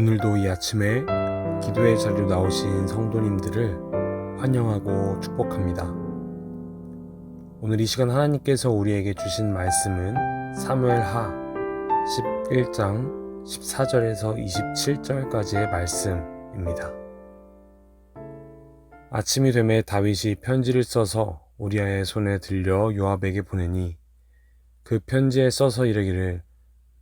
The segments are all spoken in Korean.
오늘도 이 아침에 기도의 자리로 나오신 성도님들을 환영하고 축복합니다. 오늘 이 시간 하나님께서 우리에게 주신 말씀은 사무엘하 11장 14절에서 27절까지의 말씀입니다. 아침이 되매 다윗이 편지를 써서 우리아의 손에 들려 요압에게 보내니 그 편지에 써서 이르기를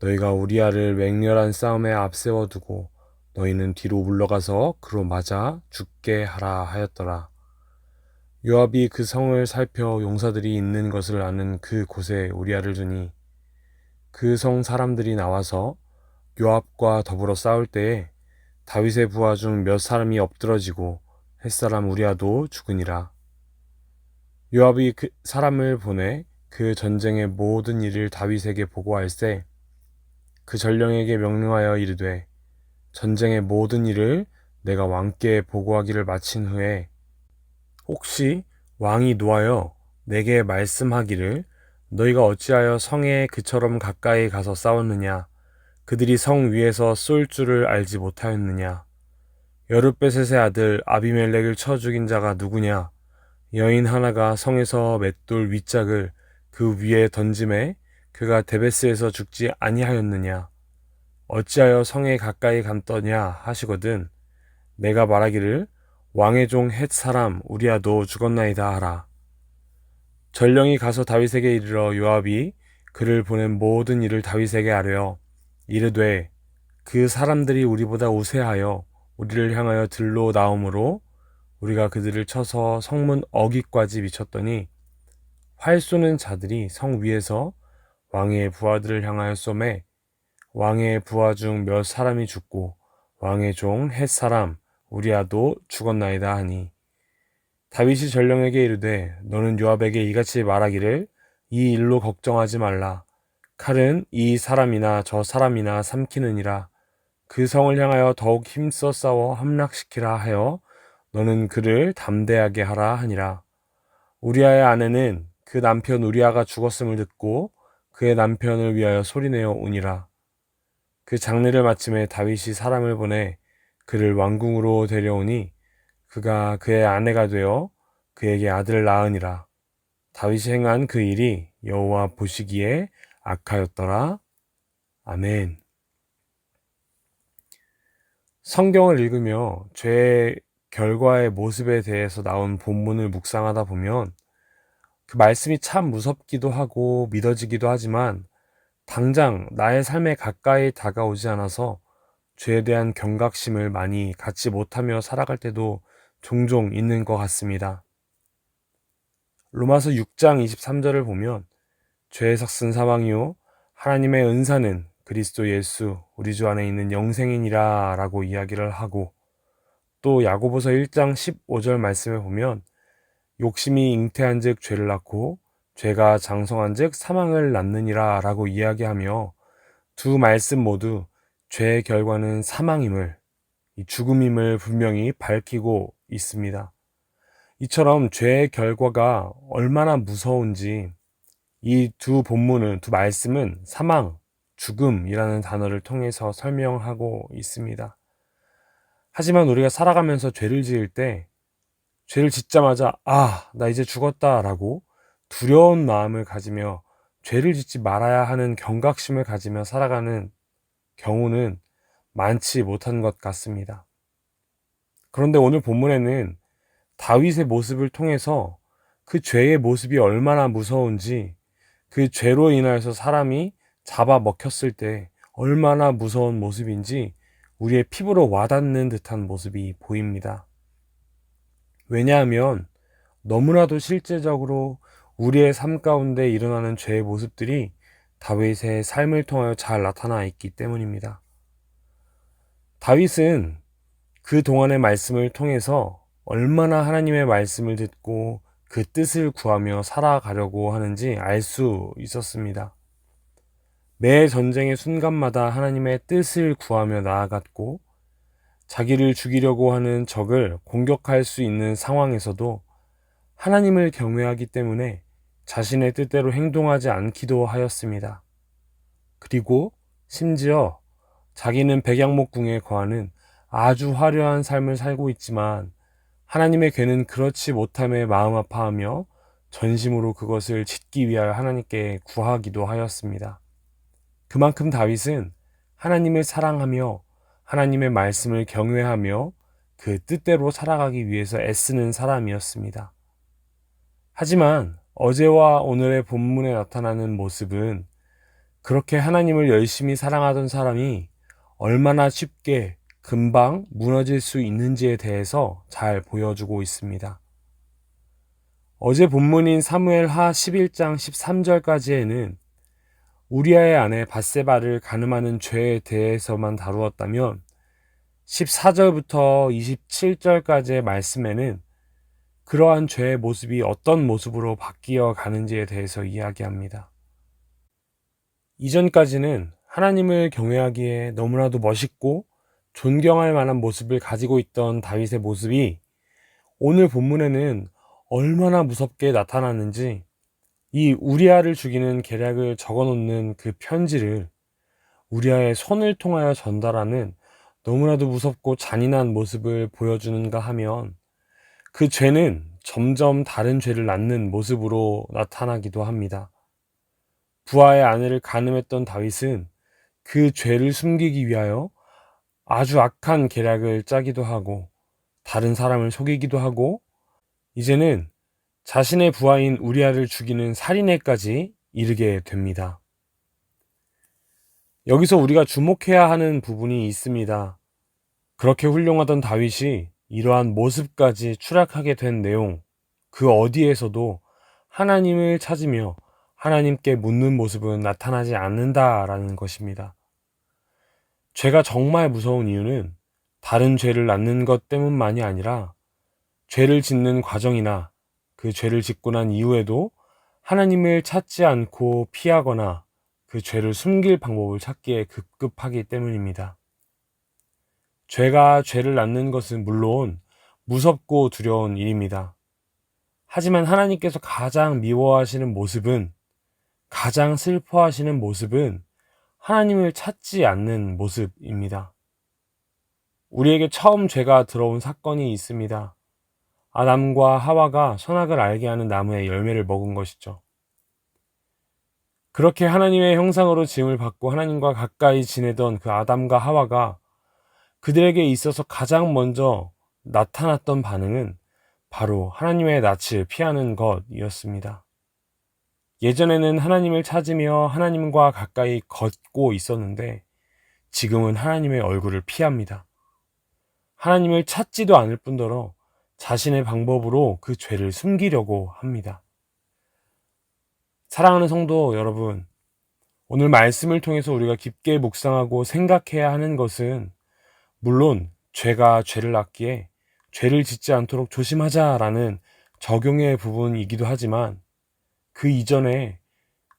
너희가 우리아를 맹렬한 싸움에 앞세워 두고 너희는 뒤로 물러가서 그로 맞아 죽게 하라 하였더라. 요압이 그 성을 살펴 용사들이 있는 것을 아는 그 곳에 우리아를 두니 그 성 사람들이 나와서 요압과 더불어 싸울 때에 다윗의 부하 중 몇 사람이 엎드러지고 햇사람 우리아도 죽으니라. 요압이 그 사람을 보내 그 전쟁의 모든 일을 다윗에게 보고할세 그 전령에게 명령하여 이르되 전쟁의 모든 일을 내가 왕께 보고하기를 마친 후에 혹시 왕이 노하여 내게 말씀하기를 너희가 어찌하여 성에 그처럼 가까이 가서 싸웠느냐 그들이 성 위에서 쏠 줄을 알지 못하였느냐 여룻베셋의 아들 아비멜렉을 쳐 죽인 자가 누구냐 여인 하나가 성에서 맷돌 윗짝을 그 위에 던짐에 그가 데베스에서 죽지 아니하였느냐 어찌하여 성에 가까이 감떠냐 하시거든 내가 말하기를 왕의 종 헷 사람 우리아도 죽었나이다 하라. 전령이 가서 다윗에게 이르러 요압이 그를 보낸 모든 일을 다윗에게 아뢰어 이르되 그 사람들이 우리보다 우세하여 우리를 향하여 들로 나오므로 우리가 그들을 쳐서 성문 어귀까지 미쳤더니 활 쏘는 자들이 성 위에서 왕의 부하들을 향하여 쏘매 왕의 부하 중 몇 사람이 죽고 왕의 종 헷 사람 우리아도 죽었나이다 하니 다윗이 전령에게 이르되 너는 요압에게 이같이 말하기를 이 일로 걱정하지 말라 칼은 이 사람이나 저 사람이나 삼키느니라 그 성을 향하여 더욱 힘써 싸워 함락시키라 하여 너는 그를 담대하게 하라 하니라. 우리아의 아내는 그 남편 우리아가 죽었음을 듣고 그의 남편을 위하여 소리내어 우니라. 그 장례를 마침에 다윗이 사람을 보내 그를 왕궁으로 데려오니 그가 그의 아내가 되어 그에게 아들을 낳으니라. 다윗이 행한 그 일이 여호와 보시기에 악하였더라. 아멘. 성경을 읽으며 죄의 결과의 모습에 대해서 나온 본문을 묵상하다 보면 그 말씀이 참 무섭기도 하고 믿어지기도 하지만 당장 나의 삶에 가까이 다가오지 않아서 죄에 대한 경각심을 많이 갖지 못하며 살아갈 때도 종종 있는 것 같습니다. 로마서 6장 23절을 보면 죄의 삭은 사망이요 하나님의 은사는 그리스도 예수 우리 주 안에 있는 영생이니라 라고 이야기를 하고 또 야고보서 1장 15절 말씀을 보면 욕심이 잉태한 즉 죄를 낳고 죄가 장성한 즉 사망을 낳느니라 라고 이야기하며 두 말씀 모두 죄의 결과는 사망임을, 죽음임을 분명히 밝히고 있습니다. 이처럼 죄의 결과가 얼마나 무서운지 이 두 본문은, 두 말씀은 사망, 죽음이라는 단어를 통해서 설명하고 있습니다. 하지만 우리가 살아가면서 죄를 지을 때 죄를 짓자마자 나 이제 죽었다 라고 두려운 마음을 가지며 죄를 짓지 말아야 하는 경각심을 가지며 살아가는 경우는 많지 못한 것 같습니다. 그런데 오늘 본문에는 다윗의 모습을 통해서 그 죄의 모습이 얼마나 무서운지 그 죄로 인하여서 사람이 잡아먹혔을 때 얼마나 무서운 모습인지 우리의 피부로 와닿는 듯한 모습이 보입니다. 왜냐하면 너무나도 실제적으로 우리의 삶 가운데 일어나는 죄의 모습들이 다윗의 삶을 통하여 잘 나타나 있기 때문입니다. 다윗은 그 동안의 말씀을 통해서 얼마나 하나님의 말씀을 듣고 그 뜻을 구하며 살아가려고 하는지 알 수 있었습니다. 매 전쟁의 순간마다 하나님의 뜻을 구하며 나아갔고 자기를 죽이려고 하는 적을 공격할 수 있는 상황에서도 하나님을 경외하기 때문에 자신의 뜻대로 행동하지 않기도 하였습니다. 그리고 심지어 자기는 백양목궁에 거하는 아주 화려한 삶을 살고 있지만 하나님의 괴는 그렇지 못함에 마음 아파하며 전심으로 그것을 짓기 위하여 하나님께 구하기도 하였습니다. 그만큼 다윗은 하나님을 사랑하며 하나님의 말씀을 경외하며 그 뜻대로 살아가기 위해서 애쓰는 사람이었습니다. 하지만 어제와 오늘의 본문에 나타나는 모습은 그렇게 하나님을 열심히 사랑하던 사람이 얼마나 쉽게 금방 무너질 수 있는지에 대해서 잘 보여주고 있습니다. 어제 본문인 사무엘하 11장 13절까지에는 우리아의 아내 밧세바를 간음하는 죄에 대해서만 다루었다면 14절부터 27절까지의 말씀에는 그러한 죄의 모습이 어떤 모습으로 바뀌어 가는지에 대해서 이야기합니다. 이전까지는 하나님을 경외하기에 너무나도 멋있고 존경할 만한 모습을 가지고 있던 다윗의 모습이 오늘 본문에는 얼마나 무섭게 나타났는지 이 우리아를 죽이는 계략을 적어놓는 그 편지를 우리아의 손을 통하여 전달하는 너무나도 무섭고 잔인한 모습을 보여주는가 하면 그 죄는 점점 다른 죄를 낳는 모습으로 나타나기도 합니다. 부하의 아내를 간음했던 다윗은 그 죄를 숨기기 위하여 아주 악한 계략을 짜기도 하고 다른 사람을 속이기도 하고 이제는 자신의 부하인 우리아를 죽이는 살인에까지 이르게 됩니다. 여기서 우리가 주목해야 하는 부분이 있습니다. 그렇게 훌륭하던 다윗이 이러한 모습까지 추락하게 된 내용, 그 어디에서도 하나님을 찾으며 하나님께 묻는 모습은 나타나지 않는다라는 것입니다. 죄가 정말 무서운 이유는 다른 죄를 낳는 것 때문만이 아니라 죄를 짓는 과정이나 그 죄를 짓고 난 이후에도 하나님을 찾지 않고 피하거나 그 죄를 숨길 방법을 찾기에 급급하기 때문입니다. 죄가 죄를 낳는 것은 물론 무섭고 두려운 일입니다. 하지만 하나님께서 가장 미워하시는 모습은, 가장 슬퍼하시는 모습은 하나님을 찾지 않는 모습입니다. 우리에게 처음 죄가 들어온 사건이 있습니다. 아담과 하와가 선악을 알게 하는 나무의 열매를 먹은 것이죠. 그렇게 하나님의 형상으로 지음을 받고 하나님과 가까이 지내던 그 아담과 하와가 그들에게 있어서 가장 먼저 나타났던 반응은 바로 하나님의 낯을 피하는 것이었습니다. 예전에는 하나님을 찾으며 하나님과 가까이 걷고 있었는데 지금은 하나님의 얼굴을 피합니다. 하나님을 찾지도 않을 뿐더러 자신의 방법으로 그 죄를 숨기려고 합니다. 사랑하는 성도 여러분, 오늘 말씀을 통해서 우리가 깊게 묵상하고 생각해야 하는 것은 물론 죄가 죄를 낳기에 죄를 짓지 않도록 조심하자라는 적용의 부분이기도 하지만 그 이전에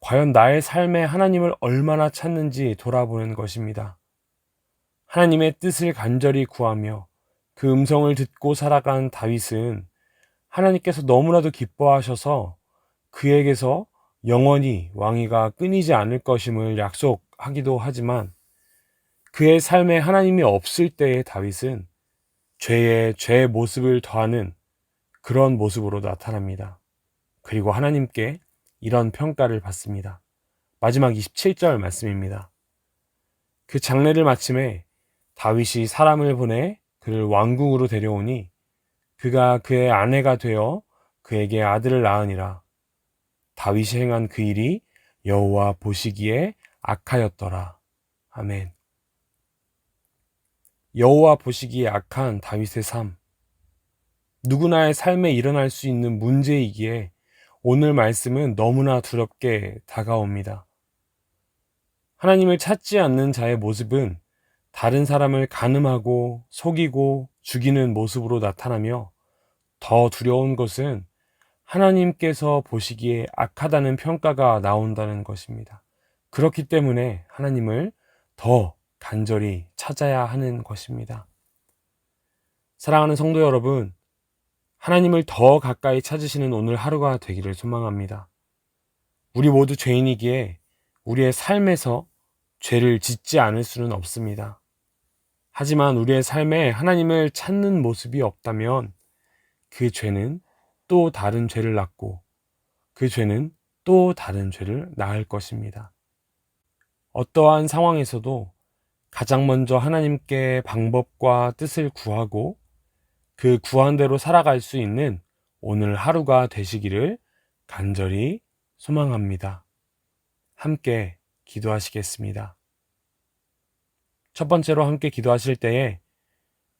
과연 나의 삶에 하나님을 얼마나 찾는지 돌아보는 것입니다. 하나님의 뜻을 간절히 구하며 그 음성을 듣고 살아간 다윗은 하나님께서 너무나도 기뻐하셔서 그에게서 영원히 왕위가 끊이지 않을 것임을 약속하기도 하지만 그의 삶에 하나님이 없을 때의 다윗은 죄의 모습을 더하는 그런 모습으로 나타납니다. 그리고 하나님께 이런 평가를 받습니다. 마지막 27절 말씀입니다. 그 장례를 마침에 다윗이 사람을 보내 그를 왕궁으로 데려오니 그가 그의 아내가 되어 그에게 아들을 낳으니라. 다윗이 행한 그 일이 여호와 보시기에 악하였더라. 아멘. 여호와 보시기에 악한 다윗의 삶. 누구나의 삶에 일어날 수 있는 문제이기에 오늘 말씀은 너무나 두렵게 다가옵니다. 하나님을 찾지 않는 자의 모습은 다른 사람을 간음하고 속이고 죽이는 모습으로 나타나며 더 두려운 것은 하나님께서 보시기에 악하다는 평가가 나온다는 것입니다. 그렇기 때문에 하나님을 더 간절히 찾아야 하는 것입니다. 사랑하는 성도 여러분, 하나님을 더 가까이 찾으시는 오늘 하루가 되기를 소망합니다. 우리 모두 죄인이기에 우리의 삶에서 죄를 짓지 않을 수는 없습니다. 하지만 우리의 삶에 하나님을 찾는 모습이 없다면 그 죄는 또 다른 죄를 낳고 그 죄는 또 다른 죄를 낳을 것입니다. 어떠한 상황에서도 가장 먼저 하나님께 방법과 뜻을 구하고 그 구한 대로 살아갈 수 있는 오늘 하루가 되시기를 간절히 소망합니다. 함께 기도하시겠습니다. 첫 번째로 함께 기도하실 때에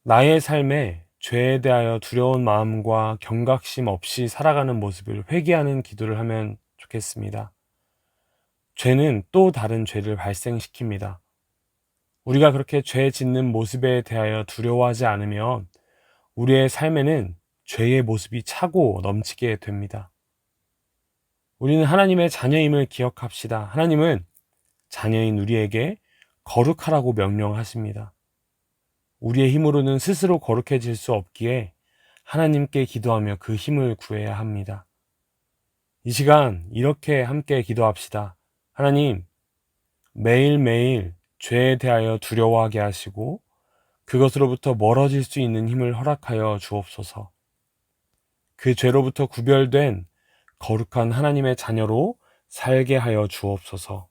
나의 삶에 죄에 대하여 두려운 마음과 경각심 없이 살아가는 모습을 회개하는 기도를 하면 좋겠습니다. 죄는 또 다른 죄를 발생시킵니다. 우리가 그렇게 죄 짓는 모습에 대하여 두려워하지 않으면 우리의 삶에는 죄의 모습이 차고 넘치게 됩니다. 우리는 하나님의 자녀임을 기억합시다. 하나님은 자녀인 우리에게 거룩하라고 명령하십니다. 우리의 힘으로는 스스로 거룩해질 수 없기에 하나님께 기도하며 그 힘을 구해야 합니다. 이 시간 이렇게 함께 기도합시다. 하나님, 매일매일 죄에 대하여 두려워하게 하시고 그것으로부터 멀어질 수 있는 힘을 허락하여 주옵소서. 그 죄로부터 구별된 거룩한 하나님의 자녀로 살게 하여 주옵소서.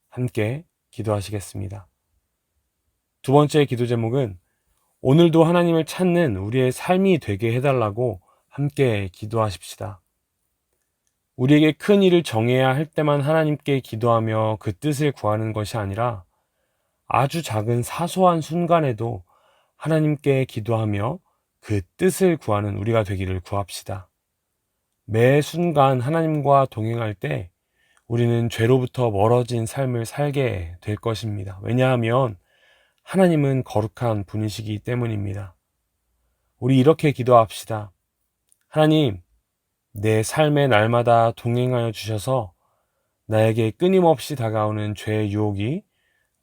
함께 기도하시겠습니다. 두 번째 기도 제목은 오늘도 하나님을 찾는 우리의 삶이 되게 해달라고 함께 기도하십시다. 우리에게 큰 일을 정해야 할 때만 하나님께 기도하며 그 뜻을 구하는 것이 아니라 아주 작은 사소한 순간에도 하나님께 기도하며 그 뜻을 구하는 우리가 되기를 구합시다. 매 순간 하나님과 동행할 때 우리는 죄로부터 멀어진 삶을 살게 될 것입니다. 왜냐하면 하나님은 거룩한 분이시기 때문입니다. 우리 이렇게 기도합시다. 하나님, 내 삶의 날마다 동행하여 주셔서 나에게 끊임없이 다가오는 죄의 유혹이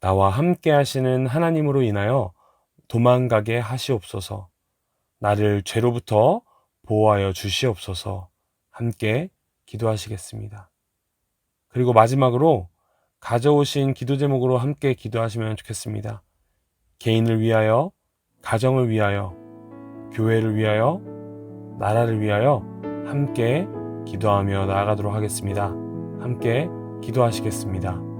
나와 함께 하시는 하나님으로 인하여 도망가게 하시옵소서. 나를 죄로부터 보호하여 주시옵소서. 함께 기도하시겠습니다. 그리고 마지막으로 가져오신 기도 제목으로 함께 기도하시면 좋겠습니다. 개인을 위하여, 가정을 위하여, 교회를 위하여, 나라를 위하여 함께 기도하며 나아가도록 하겠습니다. 함께 기도하시겠습니다.